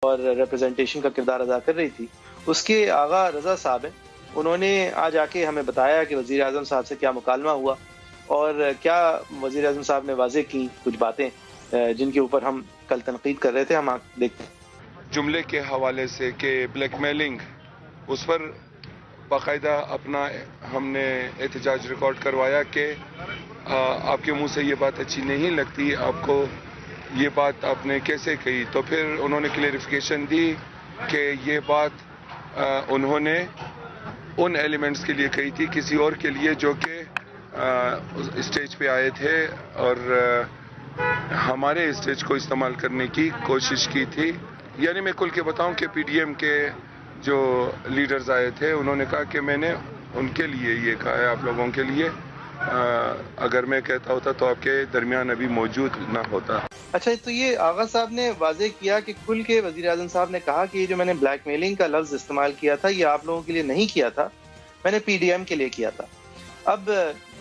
اور ریپرزنٹیشن کا کردار ادا کر رہی تھی، اس کے آغا رضا صاحب ہیں، انہوں نے آج آ کے ہمیں بتایا کہ وزیر اعظم صاحب سے کیا مکالمہ ہوا اور کیا وزیر اعظم صاحب نے واضح کی کچھ باتیں جن کے اوپر ہم کل تنقید کر رہے تھے. ہم دیکھتے ہیں جملے کے حوالے سے کہ بلیک میلنگ، اس پر باقاعدہ اپنا ہم نے احتجاج ریکارڈ کروایا کہ آپ کے منہ سے یہ بات اچھی نہیں لگتی، آپ کو یہ بات آپ نے کیسے کہی. تو پھر انہوں نے کلیریفیکیشن دی کہ یہ بات انہوں نے ان ایلیمنٹس کے لیے کہی تھی، کسی اور کے لیے جو کہ اسٹیج پہ آئے تھے اور ہمارے اسٹیج کو استعمال کرنے کی کوشش کی تھی. یعنی میں کھل کے بتاؤں کہ پی ڈی ایم کے جو لیڈرز آئے تھے انہوں نے کہا کہ میں نے ان کے لیے یہ کہا ہے، آپ لوگوں کے لیے. اگر میں کہتا ہوتا تو آپ کے درمیان ابھی موجود نہ ہوتا. اچھا، تو یہ آغا صاحب نے واضح کیا کہ کھل کے وزیر اعظم صاحب نے کہا کہ یہ جو میں نے بلیک میلنگ کا لفظ استعمال کیا تھا یہ آپ لوگوں کے لیے نہیں کیا تھا، میں نے پی ڈی ایم کے لیے کیا تھا. اب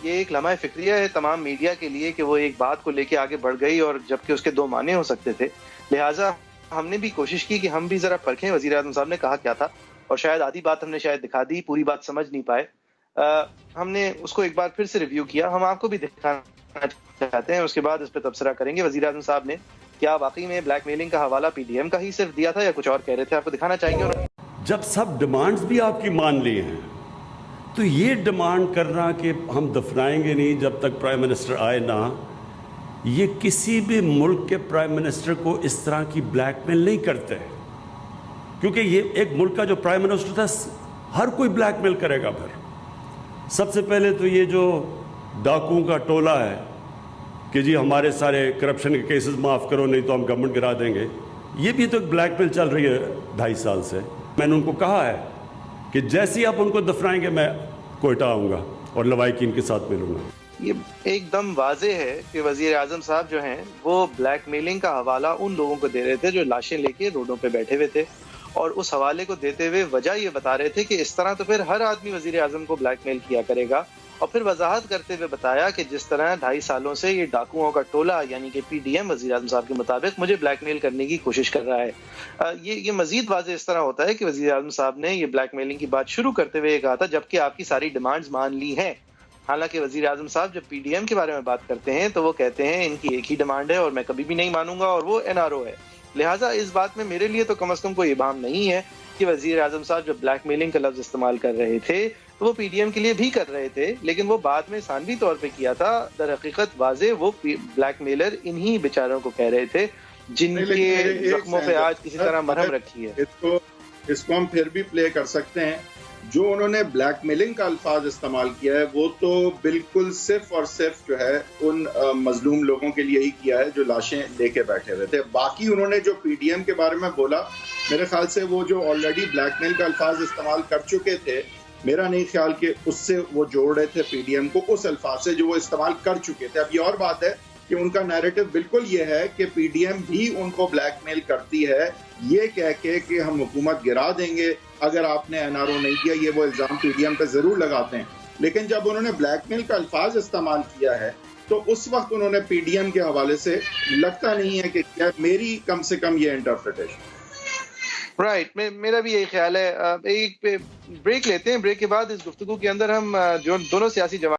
یہ ایک لمحہ فکریہ ہے تمام میڈیا کے لیے کہ وہ ایک بات کو لے کے آگے بڑھ گئی اور جبکہ اس کے دو معنی ہو سکتے تھے. لہٰذا ہم نے بھی کوشش کی کہ ہم بھی ذرا پرکھیں وزیر اعظم صاحب نے کہا کیا تھا، اور شاید آدھی بات ہم نے شاید دکھا دی، پوری بات سمجھ نہیں پائے. ہم نے اس کو ایک بار پھر سے ریویو کیا، ہم آپ کو بھی دکھانا چاہتے ہیں، اس کے بعد اس پہ تبصرہ کریں گے. وزیر اعظم صاحب نے کیا واقعی میں بلیک میلنگ کا حوالہ پی ڈی ایم کا ہی صرف دیا تھا یا کچھ اور کہہ رہے تھے، آپ کو دکھانا چاہیں گے. جب سب ڈیمانڈز بھی آپ کی مان لی ہیں تو یہ ڈیمانڈ کرنا کہ ہم دفنائیں گے نہیں جب تک پرائم منسٹر آئے نہ، یہ کسی بھی ملک کے پرائم منسٹر کو اس طرح کی بلیک میل نہیں کرتے، کیونکہ یہ ایک ملک کا جو پرائم منسٹر تھا ہر کوئی بلیک میل کرے گا. پھر سب سے پہلے تو یہ جو ڈاکوؤں کا ٹولہ ہے کہ جی ہمارے سارے کرپشن کے کیسز معاف کرو نہیں تو ہم گورنمنٹ گرا دیں گے، یہ بھی تو ایک بلیک میل چل رہی ہے 2.5 سال سے. میں نے ان کو کہا ہے کہ جیسے ہی آپ ان کو دفنائیں گے میں کوئٹہ آؤں گا اور لوائکین کے ساتھ ملوں گا. یہ ایک دم واضح ہے کہ وزیر اعظم صاحب جو ہیں وہ بلیک میلنگ کا حوالہ ان لوگوں کو دے رہے تھے جو لاشیں لے کے روڈوں پہ بیٹھے ہوئے تھے، اور اس حوالے کو دیتے ہوئے وجہ یہ بتا رہے تھے کہ اس طرح تو پھر ہر آدمی وزیر اعظم کو بلیک میل کیا کرے گا. اور پھر وضاحت کرتے ہوئے بتایا کہ جس طرح 2.5 سالوں سے یہ ڈاکوؤں کا ٹولہ یعنی کہ پی ڈی ایم وزیر اعظم صاحب کے مطابق مجھے بلیک میل کرنے کی کوشش کر رہا ہے. یہ مزید واضح اس طرح ہوتا ہے کہ وزیر اعظم صاحب نے یہ بلیک میلنگ کی بات شروع کرتے ہوئے یہ کہا تھا جبکہ آپ کی ساری ڈیمانڈز مان لی ہیں. حالانکہ وزیر اعظم صاحب جب پی ڈی ایم کے بارے میں بات کرتے ہیں تو وہ کہتے ہیں ان کی ایک ہی ڈیمانڈ ہے اور میں کبھی بھی نہیں مانوں گا، اور وہ این آر او ہے. لہٰذا اس بات میں میرے لیے تو کم از کم کوئی ابہام نہیں ہے کہ وزیر اعظم صاحب جب بلیک میلنگ کا لفظ استعمال کر رہے تھے تو وہ پی ڈی ایم کے لیے بھی کر رہے تھے، لیکن وہ بعد میں ثانوی طور پہ کیا تھا. در حقیقت واضح وہ بلیک میلر انہی بیچاروں کو کہہ رہے تھے جن کے زخموں پہ آج کسی طرح مرہم رکھی ہے. اس کو ہم پھر بھی پلے کر سکتے ہیں. جو انہوں نے بلیک میلنگ کا الفاظ استعمال کیا ہے وہ تو بالکل صرف اور صرف جو ہے ان مظلوم لوگوں کے لیے ہی کیا ہے جو لاشیں لے کے بیٹھے ہوئے تھے. باقی انہوں نے جو پی ڈی ایم کے بارے میں بولا، میرے خیال سے وہ جو آلریڈی بلیک میل کا الفاظ استعمال کر چکے تھے، میرا نہیں خیال کہ اس سے وہ جوڑ رہے تھے پی ڈی ایم کو اس الفاظ سے جو وہ استعمال کر چکے تھے. اب یہ اور بات ہے کہ ان کا نیریٹو بالکل یہ ہے کہ پی ڈی ایم بھی ان کو بلیک میل کرتی ہے یہ کہہ کے کہ ہم حکومت گرا دیں گے اگر آپ نے این آر او نہیں کیا. یہ وہ الزام پی ڈی ایم پہ ضرور لگاتے ہیں، لیکن جب انہوں نے بلیک میل کا الفاظ استعمال کیا ہے تو اس وقت انہوں نے پی ڈی ایم کے حوالے سے لگتا نہیں ہے کہ کیا، میری کم سے کم یہ انٹرپریٹیشن. رائٹ، میرا بھی یہی خیال ہے. ایک بریک لیتے ہیں، بریک کے بعد اس گفتگو کے اندر ہم جو دونوں سیاسی جماعت